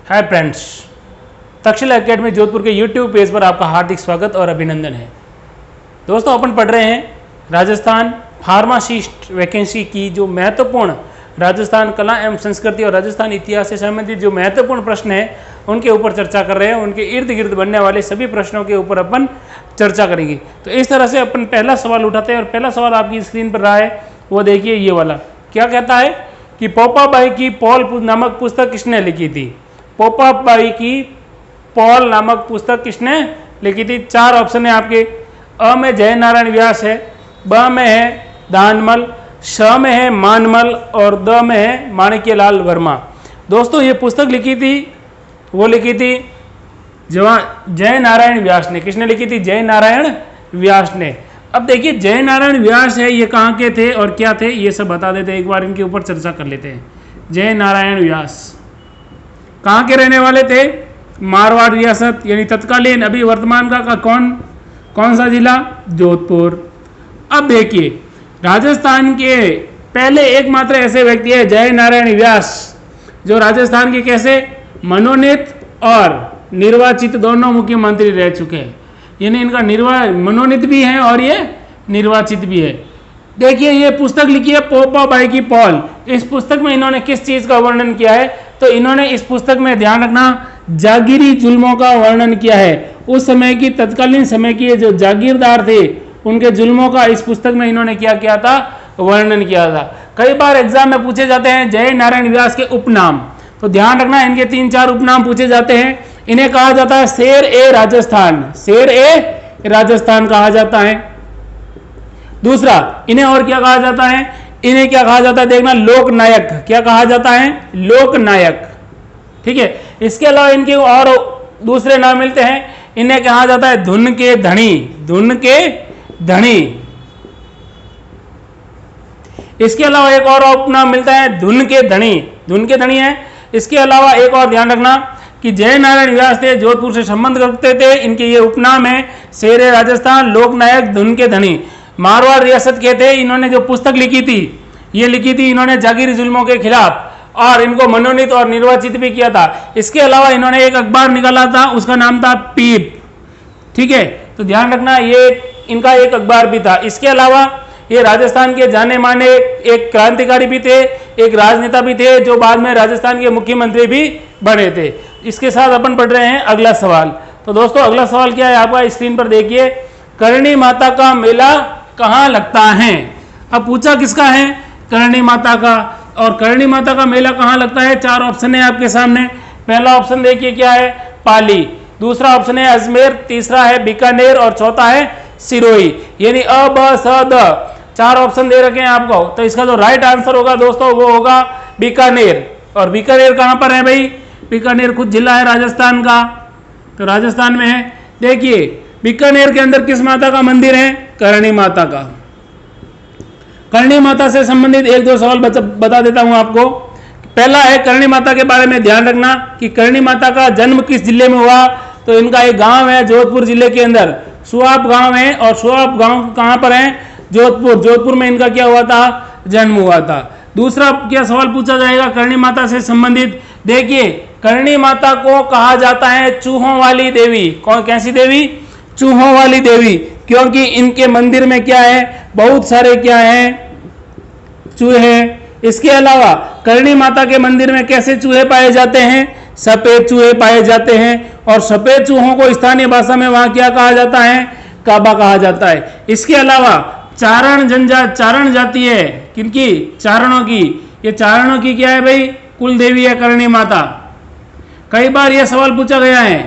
Hi friends, Takshashila academy Jodhpur के YouTube page पर आपका हार्दिक स्वागत और अभिनंदन है। दोस्तों, अपन पढ़ रहे हैं राजस्थान फार्मासिस्ट वैकेंसी की जो महत्वपूर्ण राजस्थान कला एवं संस्कृति और राजस्थान इतिहास से संबंधित जो महत्वपूर्ण प्रश्न है उनके ऊपर चर्चा कर रहे हैं। उनके इर्द गिर्द बनने वाले सभी प्रश्नों के ऊपर अपन चर्चा करेंगे। तो इस तरह से अपन पहला सवाल उठाते हैं और पहला सवाल आपकी स्क्रीन पर रहा है, वो देखिए ये वाला। क्या कहता है कि पोपाबाई की पॉल नामक पुस्तक किसने लिखी थी? पोपाबाई की पॉल नामक पुस्तक किसने लिखी थी? चार ऑप्शन है आपके। अ में जय नारायण व्यास है, ब में है दानमल, श में है मानमल और द में है माणिक्यलाल वर्मा। दोस्तों, ये पुस्तक लिखी थी, वो लिखी थी जय नारायण व्यास ने। किसने लिखी थी? जय नारायण व्यास ने। अब देखिए, जय नारायण व्यास है, ये कहाँ के थे और क्या थे, ये सब बता देते हैं। एक बार इनके ऊपर चर्चा कर लेते हैं। जय नारायण व्यास कहाँ के रहने वाले थे? मारवाड़ रियासत, यानी तत्कालीन अभी वर्तमान का कौन सा जिला? जोधपुर। अब देखिए, राजस्थान के पहले एकमात्र ऐसे व्यक्ति है जय नारायण व्यास जो राजस्थान के कैसे मनोनीत और निर्वाचित दोनों मुख्यमंत्री रह चुके हैं। यानी इनका मनोनीत भी है और ये निर्वाचित भी है। देखिए, ये पुस्तक लिखी है पोपाबाई की पॉल। इस पुस्तक में इन्होंने किस चीज का वर्णन किया है? तो इन्होंने इस पुस्तक में, ध्यान रखना, जागीरी जुल्मों का वर्णन किया है। उस समय की, तत्कालीन समय की जो जागीरदार थे उनके जुल्मों का इस पुस्तक में इन्होंने क्या किया था? वर्णन किया था। कई बार एग्जाम में पूछे जाते हैं जय नारायण व्यास के उपनाम, तो ध्यान रखना इनके 3-4 उपनाम पूछे जाते हैं। इन्हें कहा जाता है शेर ए राजस्थान, शेर ए राजस्थान कहा जाता है। दूसरा, इन्हें और क्या कहा जाता है? इन्हें क्या कहा जाता है? देखना, लोकनायक। क्या कहा जाता है? लोकनायक। ठीक है। इसके अलावा इनके और दूसरे नाम मिलते हैं। इन्हें कहा जाता है धुन के धनी, धुन के धनी। इसके अलावा एक और उपनाम मिलता है धुन के धनी, धुन के धनी है। इसके अलावा एक और ध्यान रखना कि जय नारायण व्यास थे, जोधपुर से संबंध रखते थे। इनके ये उपनाम है शेर ए राजस्थान, लोकनायक, धुन के धनी। मारवाड़ रियासत के थे। इन्होंने जो पुस्तक लिखी थी, ये लिखी थी इन्होंने जागीरी जुल्मों के खिलाफ और इनको मनोनीत और निर्वाचित भी किया था। इसके अलावा इन्होंने एक अखबार निकाला था, उसका नाम था पीप। ठीक है, तो ध्यान रखना ये इनका एक अखबार भी था। इसके अलावा ये राजस्थान के जाने माने एक क्रांतिकारी भी थे, एक राजनेता भी थे जो बाद में राजस्थान के मुख्यमंत्री भी बने थे। इसके साथ अपन पढ़ रहे हैं अगला सवाल। तो दोस्तों, अगला सवाल क्या है आपका? स्क्रीन पर देखिए। करणी माता का मेला कहाँ लगता है? अब पूछा किसका है? करणी माता का। और करणी माता का मेला कहाँ लगता है? 4 ऑप्शन है आपके सामने। पहला ऑप्शन देखिए क्या है? पाली। दूसरा ऑप्शन है अजमेर, तीसरा है बीकानेर और चौथा है सिरोही। यानी अ ब स द 4 ऑप्शन दे रखे हैं आपको। तो इसका जो राइट आंसर होगा दोस्तों वो होगा बीकानेर। और बीकानेर कहां पर है भाई? बीकानेर खुद जिला है राजस्थान का, तो राजस्थान में है। देखिए, बीकानेर के अंदर किस माता का मंदिर है? करणी माता का। करणी माता से संबंधित 1-2 सवाल बता देता हूं आपको। पहला है करणी माता के बारे में ध्यान रखना कि करणी माता का जन्म किस जिले में हुआ? तो इनका एक गांव है जोधपुर जिले के अंदर, सुआप गांव है। और सुआप गांव कहां पर है? जोधपुर। जोधपुर में इनका क्या हुआ था? जन्म हुआ था। दूसरा क्या सवाल पूछा जाएगा करणी माता से संबंधित? देखिए, करणी माता को कहा जाता है चूहों वाली देवी। कौन, कैसी देवी? चूहों वाली देवी। क्योंकि इनके मंदिर में क्या है? बहुत सारे क्या है? चूहे। इसके अलावा करणी माता के मंदिर में कैसे चूहे पाए जाते हैं? सफेद चूहे पाए जाते हैं। और सफेद चूहों को स्थानीय भाषा में वहां क्या कहा जाता है? काबा कहा जाता है। इसके अलावा चारण जाति है। किनकी? चारणों की। ये चारणों की क्या है भाई? कुल देवी है करणी माता। कई बार यह सवाल पूछा गया है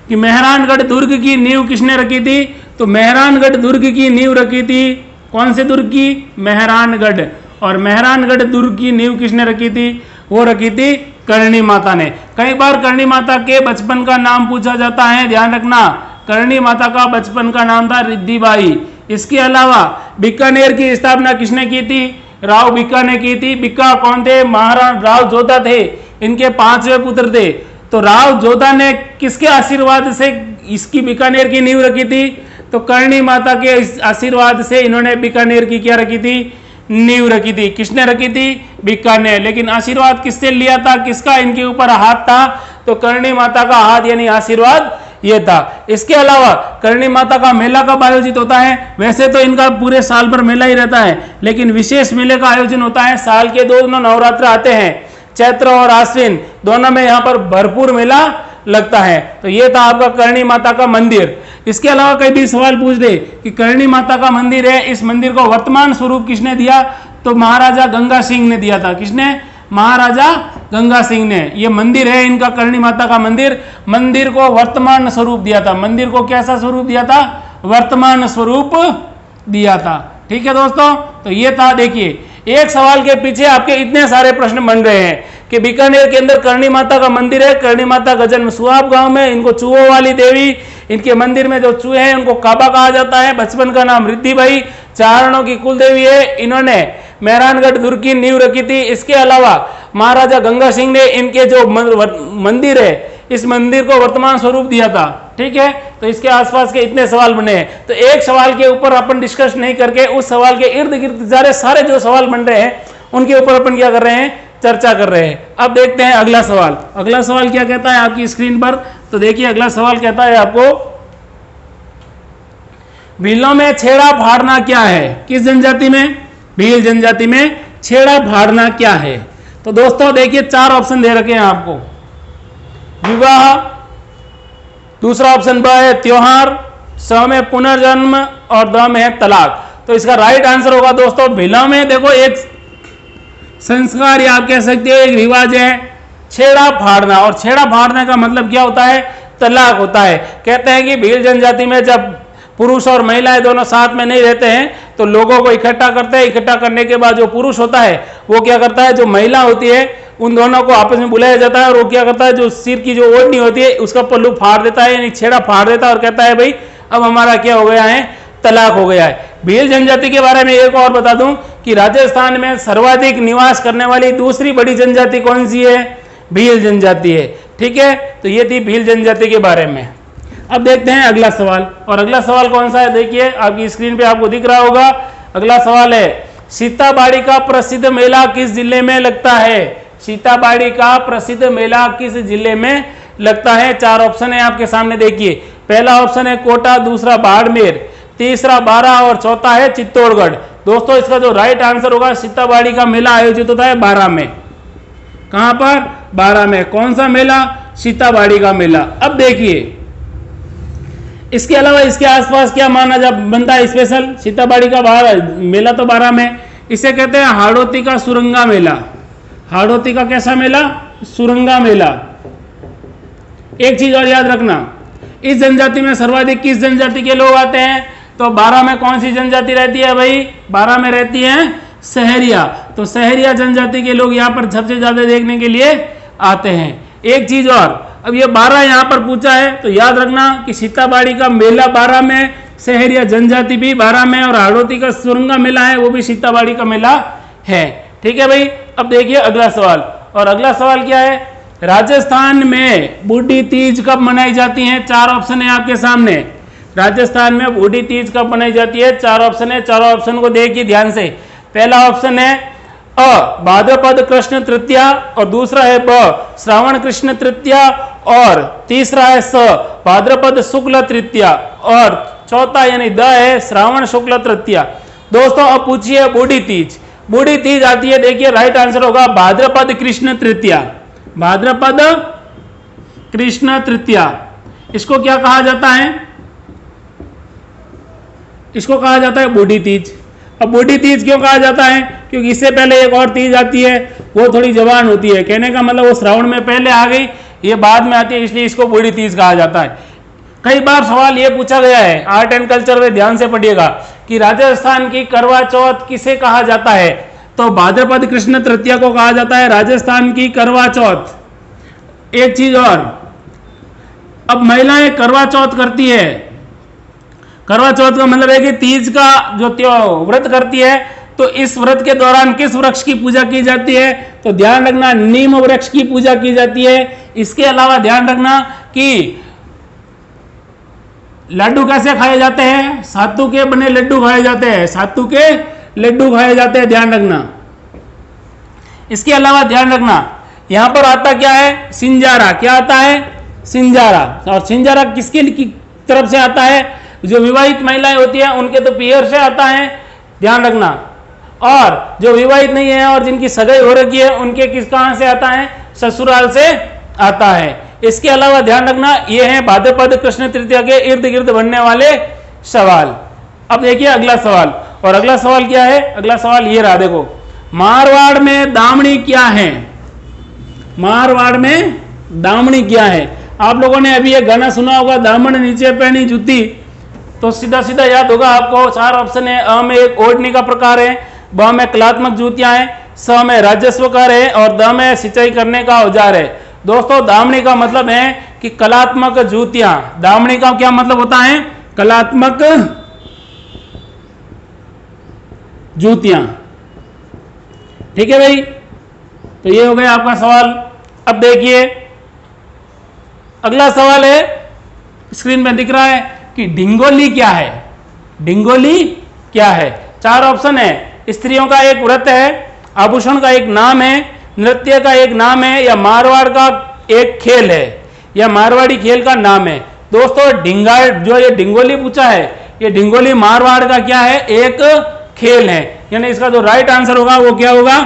कि मेहरानगढ़ दुर्ग की नींव किसने रखी थी? तो मेहरानगढ़ दुर्ग की नींव रखी थी, कौन से दुर्ग की? मेहरानगढ़। और मेहरानगढ़ दुर्ग की नींव किसने रखी थी? वो रखी थी करणी माता ने। कई बार करणी माता के बचपन का नाम पूछा जाता है, ध्यान रखना। करणी माता का बचपन का नाम था रिद्धिबाई। इसके अलावा बीकानेर की स्थापना किसने की थी? राव बिक्का ने की थी। बिक्का कौन थे? महाराणा राव जोधा थे। इनके 5वें पुत्र थे। तो राव जोधा ने किसके आशीर्वाद से इसकी बीकानेर की नींव रखी थी? तो करणी माता के आशीर्वाद से इन्होंने बीकानेर की क्या रखी थी? नींव रखी थी। किसने रखी थी? बीकानेर। लेकिन आशीर्वाद किससे लिया था? किसका इनके ऊपर हाथ था? तो करणी माता का हाथ यानी आशीर्वाद ये था। इसके अलावा करणी माता का मेला कब आयोजित होता है? वैसे तो इनका पूरे साल भर मेला ही रहता है, लेकिन विशेष मेले का आयोजन होता है। साल के 2 नवरात्र आते हैं, चैत्र और आश्विन, दोनों में यहाँ पर भरपूर मेला लगता है। तो ये था आपका करणी माता का मंदिर। इसके अलावा कई भी सवाल पूछ दे कि करणी माता का मंदिर है, इस मंदिर को वर्तमान स्वरूप किसने दिया? तो महाराजा गंगा सिंह ने दिया था। किसने? महाराजा गंगा सिंह ने। ये मंदिर है इनका करणी माता का मंदिर, मंदिर को वर्तमान स्वरूप दिया था। मंदिर को कैसा स्वरूप दिया था? वर्तमान स्वरूप दिया था। ठीक है दोस्तों, तो ये था। देखिए, एक सवाल के पीछे आपके इतने सारे प्रश्न बन रहे हैं कि बीकानेर के अंदर करणी माता का मंदिर है। करणी माता का जन्म सुआब गांव में, इनको चूहों वाली देवी, इनके मंदिर में जो चूहे हैं उनको काबा कहा जाता है। बचपन का नाम रिद्धिबाई, चारणों की कुल देवी है। इन्होंने मेहरानगढ़ दुर्ग की नींव रखी थी। इसके अलावा महाराजा गंगा सिंह ने इनके जो मंदिर है, इस मंदिर को वर्तमान स्वरूप दिया था। ठीक है, तो इसके आसपास के इतने सवाल बने हैं। तो एक सवाल के ऊपर अपन डिस्कस नहीं करके उस सवाल के इर्द गिर्द सारे जो सवाल बन रहे हैं उनके ऊपर अपन क्या कर रहे हैं? चर्चा कर रहे हैं। अब देखते हैं अगला सवाल। अगला सवाल क्या कहता है आपकी स्क्रीन पर? तो देखिए, अगला सवाल कहता है आपको, भीलों में छेड़ा फाड़ना क्या है? किस जनजाति में? भील जनजाति में छेड़ा फाड़ना क्या है? तो दोस्तों देखिए, 4 ऑप्शन दे रखे हैं आपको। विवाह, दूसरा ऑप्शन ब है त्योहार, स में पुनर्जन्म और द में है तलाक। तो इसका राइट आंसर होगा दोस्तों भीलों में। देखो, एक संस्कार या आप कह सकते हो एक रिवाज है छेड़ा फाड़ना, और छेड़ा फाड़ने का मतलब क्या होता है? तलाक होता है। कहते हैं कि भील जनजाति में जब पुरुष और महिलाएं दोनों साथ में नहीं रहते हैं तो लोगों को इकट्ठा करते हैं। इकट्ठा करने के बाद जो पुरुष होता है वो क्या करता है? जो महिला होती है उन दोनों को आपस में बुलाया जाता है, और वो क्या करता है? जो सिर की जो ओढ़नी होती है उसका पल्लू फाड़ देता है, यानी छेड़ा फाड़ देता है, और कहता है भाई अब हमारा क्या हो गया है? तलाक हो गया है। भील जनजाति के बारे में एक और बता दूं कि राजस्थान में सर्वाधिक निवास करने वाली दूसरी बड़ी जनजाति कौन सी है? भील जनजाति है। ठीक है, तो ये थी भील जनजाति के बारे में। अब देखते हैं अगला सवाल। और अगला सवाल कौन सा है? देखिए, आपकी स्क्रीन पे आपको दिख रहा होगा। अगला सवाल है, सीताबाड़ी का प्रसिद्ध मेला किस जिले में लगता है? सीताबाड़ी का प्रसिद्ध मेला किस जिले में लगता है? 4 ऑप्शन है आपके सामने। देखिए, पहला ऑप्शन है कोटा, दूसरा बाड़मेर, तीसरा बारां और चौथा है चित्तौड़गढ़। दोस्तों इसका जो राइट आंसर होगा, सीताबाड़ी का मेला आयोजित होता है बारां में। कहां पर? बारां में। कौन सा मेला? सीताबाड़ी का मेला। अब देखिए, इसके अलावा इसके आसपास क्या माना जा बनता है स्पेशल? सीताबाड़ी का मेला तो बारां में, इसे कहते हैं हाड़ौती का सुरंगा मेला। हाड़ौती का कैसा मेला? सुरंगा मेला। एक चीज और याद रखना, इस जनजाति में सर्वाधिक किस जनजाति के लोग आते हैं? तो बारां में कौन सी जनजाति रहती है भाई? बारां में रहती है सहरिया। तो सहरिया जनजाति के लोग यहाँ पर सबसे ज्यादा देखने के लिए आते हैं। एक चीज और, अब ये बारां यहाँ पर पूछा है तो याद रखना कि सीताबाड़ी का मेला बारां में, सहरिया जनजाति भी बारां में, और हाड़ौती का सुरंगा मेला है वो भी सीताबाड़ी का मेला है। ठीक है भाई। अब देखिए अगला सवाल। और अगला सवाल क्या है? राजस्थान में बूढ़ी तीज कब मनाई जाती है? 4 ऑप्शन है आपके सामने। राजस्थान में बूढ़ी तीज कब मनाई जाती है? 4 ऑप्शन है। 4 ऑप्शन को देखिए ध्यान से। पहला ऑप्शन है अ भाद्रपद कृष्ण तृतीया, और दूसरा है ब श्रावण कृष्ण तृतीया, और तीसरा है स भाद्रपद शुक्ल तृतीया, और चौथा यानी द है श्रावण शुक्ल तृतीया। दोस्तों अब पूछिए बूढ़ी तीज। बूढ़ी तीज आती है, देखिए राइट आंसर होगा भाद्रपद कृष्ण तृतीया। भाद्रपद कृष्ण तृतीया, इसको क्या कहा जाता है? इसको कहा जाता है बूढ़ी तीज। अब बूढ़ी तीज क्यों कहा जाता है? क्योंकि इससे पहले एक और तीज आती है, वो थोड़ी जवान होती है। कहने का मतलब वो श्रावण में पहले आ गई, ये बाद में आती है, इसलिए इसको बूढ़ी तीज कहा जाता है। कई बार सवाल ये पूछा गया है, आर्ट एंड कल्चर में ध्यान से पढ़िएगा, कि राजस्थान की करवा चौथ किसे कहा जाता है? तो भाद्रपद कृष्ण तृतीया को कहा जाता है राजस्थान की करवा चौथ। एक चीज और, अब महिलाएं करवा चौथ करती है। करवा चौथ का मतलब है कि तीज का जो व्रत करती है, तो इस व्रत के दौरान किस वृक्ष की पूजा की जाती है? तो ध्यान रखना नीम वृक्ष की पूजा की जाती है। इसके अलावा ध्यान रखना कि लड्डू कैसे खाए जाते हैं? सातू के बने लड्डू खाए जाते हैं। सातू के लड्डू खाए जाते हैं, ध्यान रखना। इसके अलावा ध्यान रखना यहां पर आता क्या है, सिंजारा। क्या आता है, सिंजारा। और सिंजारा किसके तरफ से आता है, जो विवाहित महिलाएं होती हैं उनके तो पियर से आता है, ध्यान रखना। और जो विवाहित नहीं है और जिनकी सगाई हो रखी है उनके कहां से आता है, ससुराल से आता है। इसके अलावा ध्यान रखना ये है भाद्रपद कृष्ण तृतीया के इर्द गिर्द बनने वाले सवाल। अब देखिए अगला सवाल, और अगला सवाल क्या है, अगला सवाल ये रहा, देखो मारवाड़ में दामनी क्या है, मारवाड़ में दामनी क्या है। आप लोगों ने अभी ये गाना सुना होगा, दामन नीचे पहनी जूती, तो सीधा सीधा याद होगा आपको। 4 ऑप्शन है, अ में एक ओढ़नी का प्रकार है, ब में कलात्मक जूतियां हैं, स में राजस्व कर है और द में सिंचाई करने का औजार है। दोस्तों दामनी का मतलब है कि कलात्मक जूतियां। दामनी का क्या मतलब होता है, कलात्मक जूतियां। ठीक है भाई, तो ये हो गया आपका सवाल। अब देखिए अगला सवाल है, स्क्रीन में दिख रहा है कि ढिंगोली क्या है, ढिंगोली क्या है। 4 ऑप्शन है, स्त्रियों का एक व्रत है, आभूषण का एक नाम है, नृत्य का एक नाम है, या मारवाड़ का एक खेल है, या मारवाड़ी खेल का नाम है। दोस्तों जो ये ढिंगोली पूछा है, ये ढिंगोली मारवाड़ का क्या है, एक खेल है, यानी इसका जो राइट आंसर होगा वो क्या होगा,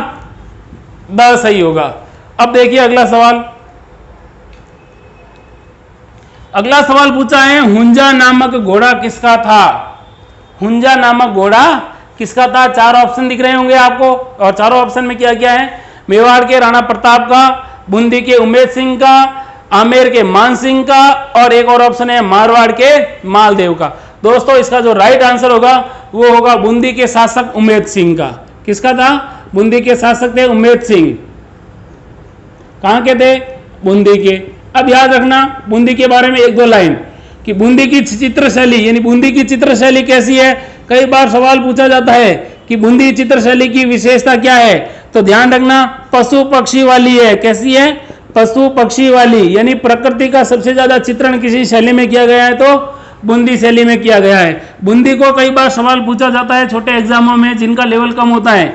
ब सही होगा। अब देखिए अगला सवाल, अगला सवाल पूछा है हुंजा नामक घोड़ा किसका था, हुंजा नामक घोड़ा किसका था। 4 ऑप्शन दिख रहे होंगे आपको, और चारों ऑप्शन में क्या क्या है, मेवाड़ के राणा प्रताप का, बूंदी के उमेद सिंह का, आमेर के मान सिंह का, और एक और ऑप्शन है मारवाड़ के मालदेव का। दोस्तों इसका जो राइट आंसर होगा वो होगा बूंदी के शासक उमेद सिंह का। किसका था, बूंदी के शासक थे उमेद सिंह। कहां के थे, बूंदी के। अब याद रखना बूंदी के बारे में 1-2 लाइन, कि बूंदी की चित्रशैली, यानी बूंदी की चित्रशैली कैसी है। कई बार सवाल पूछा जाता है कि बूंदी चित्रशैली की विशेषता क्या है, तो ध्यान रखना पशु पक्षी वाली है। कैसी है, पशु पक्षी वाली, यानी प्रकृति का सबसे ज्यादा चित्रण किसी शैली में किया गया है तो बूंदी शैली में किया गया है। बूंदी को कई बार सवाल पूछा जाता है छोटे एग्जामों में जिनका लेवल कम होता है,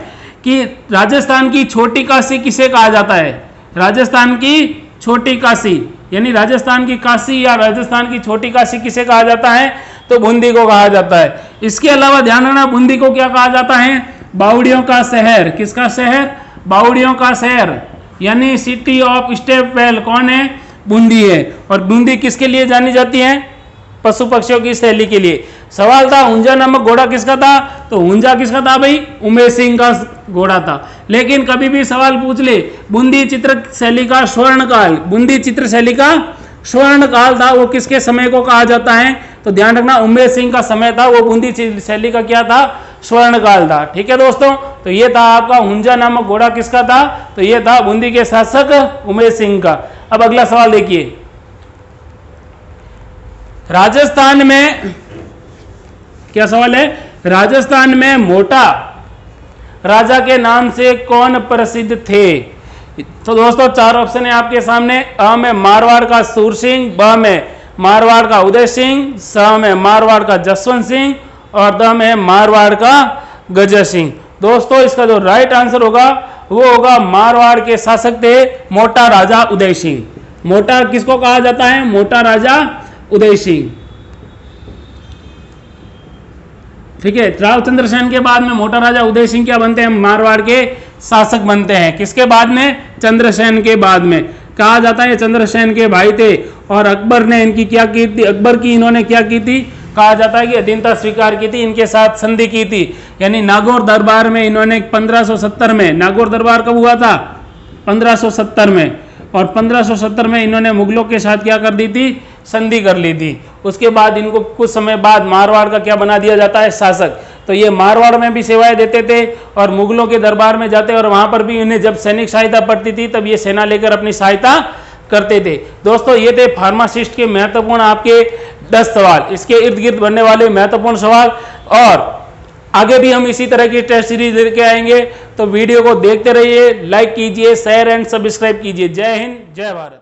कि राजस्थान की छोटी काशी किसे कहा जाता है, राजस्थान की छोटी काशी, यानी राजस्थान की काशी या राजस्थान की छोटी काशी किसे कहा जाता है, तो बूंदी को कहा जाता है। इसके अलावा ध्यान रखना बूंदी को क्या कहा जाता है, बावड़ियों का शहर। किसका शहर, बावड़ियों का शहर, यानी सिटी ऑफ स्टेप वेल कौन है, बूंदी है। और बूंदी किसके लिए जानी जाती है, पशु पक्षियों की शैली के लिए। सवाल था हुंजा नामक घोड़ा किसका था, तो हुंजा किसका था भाई, उमेश सिंह का घोड़ा था। लेकिन कभी भी सवाल पूछ ले बूंदी चित्र शैली का स्वर्ण काल, बूंदी चित्र शैली का स्वर्ण काल था, वो किसके समय को कहा जाता है, तो ध्यान रखना उमेश सिंह का समय था, वो बूंदी शैली का क्या था, स्वर्ण काल था। ठीक है दोस्तों, तो ये था आपका हुंजा नामक घोड़ा किसका था, तो ये था बूंदी के शासक उमेश सिंह का। अब अगला सवाल देखिए, राजस्थान में क्या सवाल है, राजस्थान में मोटा राजा के नाम से कौन प्रसिद्ध थे। तो दोस्तों 4 ऑप्शन है आपके सामने, अ में मारवाड़ का सूर सिंह, ब में मारवाड़ का उदय सिंह, स में मारवाड़ का जसवंत सिंह, और द में मारवाड़ का गजर सिंह। दोस्तों इसका जो राइट आंसर होगा वो होगा मारवाड़ के शासक थे मोटा राजा उदय सिंह। मोटा किसको कहा जाता है, मोटा राजा उदय सिंह। ठीक है, राव चंद्रसेन के बाद में मोटा राजा उदय सिंह क्या बनते हैं, मारवाड़ के शासक बनते हैं। किसके बाद में, चंद्रसेन के बाद में। कहा जाता है चंद्रसेन के भाई थे, और अकबर ने इनकी क्या की थी, अकबर की इन्होंने क्या की थी, कहा जाता है कि अधीनता स्वीकार की थी, इनके साथ संधि की थी। यानी नागौर दरबार में इन्होंने 1570 में, नागौर दरबार कब हुआ था, 1570 में, और 1570 में इन्होंने मुगलों के साथ क्या कर दी थी, संधि कर ली थी। उसके बाद इनको कुछ समय बाद मारवाड़ का क्या बना दिया जाता है, शासक। तो ये मारवाड़ में भी सेवाएं देते थे और मुगलों के दरबार में जाते, और वहां पर भी इन्हें जब सैनिक सहायता पड़ती थी तब ये सेना लेकर अपनी सहायता करते थे। दोस्तों ये थे फार्मासिस्ट के महत्वपूर्ण आपके 10 सवाल, इसके इर्द गिर्द बनने वाले महत्वपूर्ण सवाल। और आगे भी हम इसी तरह की टेस्ट सीरीज लेके आएंगे, तो वीडियो को देखते रहिए, लाइक कीजिए, शेयर एंड सब्सक्राइब कीजिए। जय हिंद, जय भारत।